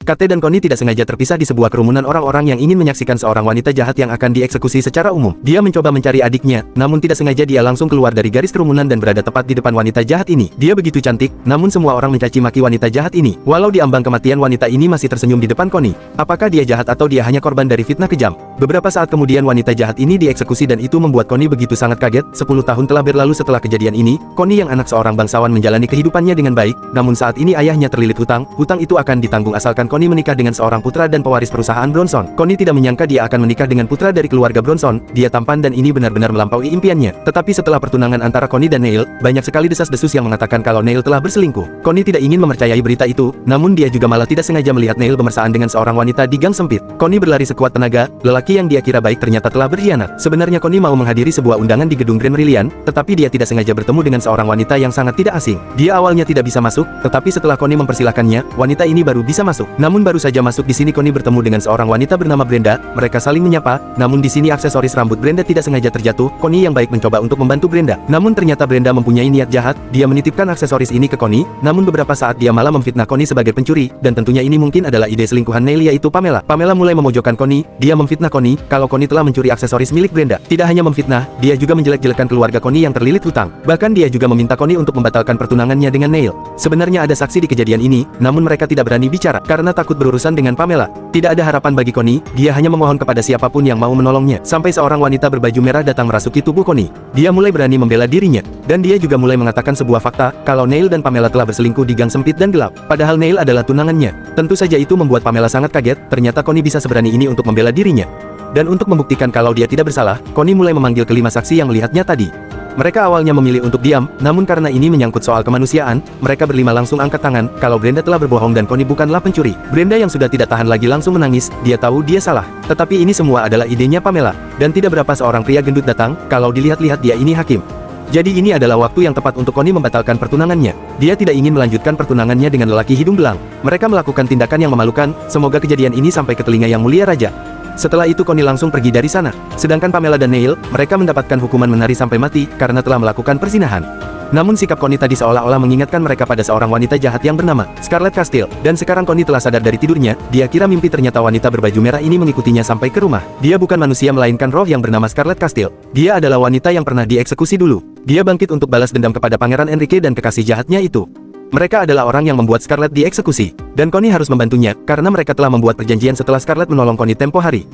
Kate dan Connie tidak sengaja terpisah di sebuah kerumunan orang-orang yang ingin menyaksikan seorang wanita jahat yang akan dieksekusi secara umum. Dia mencoba mencari adiknya, namun tidak sengaja dia langsung keluar dari garis kerumunan dan berada tepat di depan wanita jahat ini. Dia begitu cantik, namun semua orang mencaci maki wanita jahat ini. Walau di ambang kematian, wanita ini masih tersenyum di depan Connie. Apakah dia jahat atau dia hanya korban dari fitnah kejam? Beberapa saat kemudian wanita jahat ini dieksekusi dan itu membuat Connie begitu sangat kaget. 10 tahun telah berlalu setelah kejadian ini, Connie yang anak seorang bangsawan menjalani kehidupannya dengan baik, namun saat ini ayahnya terlilit hutang. Hutang itu akan ditanggung asalkan Connie menikah dengan seorang putra dan pewaris perusahaan Bronson. Connie tidak menyangka dia akan menikah dengan putra dari keluarga Bronson. Dia tampan dan ini benar-benar melampaui impiannya. Tetapi setelah pertunangan antara Connie dan Neil, banyak sekali desas-desus yang mengatakan kalau Neil telah berselingkuh. Connie tidak ingin mempercayai berita itu, namun dia juga malah tidak sengaja melihat Neil bermesraan dengan seorang wanita di gang sempit. Connie berlari sekuat tenaga, lelaki yang dia kira baik ternyata telah berkhianat. Sebenarnya Connie mau menghadiri sebuah undangan di gedung Grand Brilliant, tetapi dia tidak sengaja bertemu dengan seorang wanita yang sangat tidak asing. Dia awalnya tidak bisa masuk, tetapi setelah Connie mempersilahkannya, wanita ini baru bisa masuk. Namun baru saja masuk di sini Connie bertemu dengan seorang wanita bernama Brenda. Mereka saling menyapa, namun di sini aksesoris rambut Brenda tidak sengaja terjatuh. Connie yang baik mencoba untuk membantu Brenda, namun ternyata Brenda mempunyai niat jahat. Dia menitipkan aksesoris ini ke Connie, namun beberapa saat dia malah memfitnah Connie sebagai pencuri, dan tentunya ini mungkin adalah ide selingkuhan Neil yaitu Pamela. Pamela mulai memojokkan Connie. Dia memfitnah Connie kalau Connie telah mencuri aksesoris milik Brenda. Tidak hanya memfitnah, dia juga menjelek-jelekan keluarga Connie yang terlilit hutang. Bahkan dia juga meminta Connie untuk membatalkan pertunangannya dengan Neil. Sebenarnya ada saksi di kejadian ini, namun mereka tidak berani bicara karena takut berurusan dengan Pamela. Tidak ada harapan bagi Connie, dia hanya memohon kepada siapapun yang mau menolongnya. Sampai seorang wanita berbaju merah datang merasuki tubuh Connie. Dia mulai berani membela dirinya, dan dia juga mulai mengatakan sebuah fakta, kalau Neil dan Pamela telah berselingkuh di gang sempit dan gelap. Padahal Neil adalah tunangannya. Tentu saja itu membuat Pamela sangat kaget, ternyata Connie bisa seberani ini untuk membela dirinya. Dan untuk membuktikan kalau dia tidak bersalah, Connie mulai memanggil kelima saksi yang melihatnya tadi. Mereka awalnya memilih untuk diam, namun karena ini menyangkut soal kemanusiaan, mereka berlima langsung angkat tangan kalau Brenda telah berbohong dan Connie bukanlah pencuri. Brenda yang sudah tidak tahan lagi langsung menangis, dia tahu dia salah. Tetapi ini semua adalah idenya Pamela, dan tidak berapa seorang pria gendut datang, kalau dilihat-lihat dia ini hakim. Jadi ini adalah waktu yang tepat untuk Connie membatalkan pertunangannya. Dia tidak ingin melanjutkan pertunangannya dengan lelaki hidung belang. Mereka melakukan tindakan yang memalukan, semoga kejadian ini sampai ke telinga yang mulia raja. Setelah itu Connie langsung pergi dari sana. Sedangkan Pamela dan Neil, mereka mendapatkan hukuman menari sampai mati karena telah melakukan perzinahan. Namun sikap Connie tadi seolah-olah mengingatkan mereka pada seorang wanita jahat yang bernama Scarlet Castile. Dan sekarang Connie telah sadar dari tidurnya, dia kira mimpi ternyata wanita berbaju merah ini mengikutinya sampai ke rumah. Dia bukan manusia melainkan roh yang bernama Scarlet Castile. Dia adalah wanita yang pernah dieksekusi dulu. Dia bangkit untuk balas dendam kepada Pangeran Enrique dan kekasih jahatnya itu. Mereka adalah orang yang membuat Scarlet dieksekusi. Dan Connie harus membantunya, karena mereka telah membuat perjanjian setelah Scarlet menolong Connie tempo hari.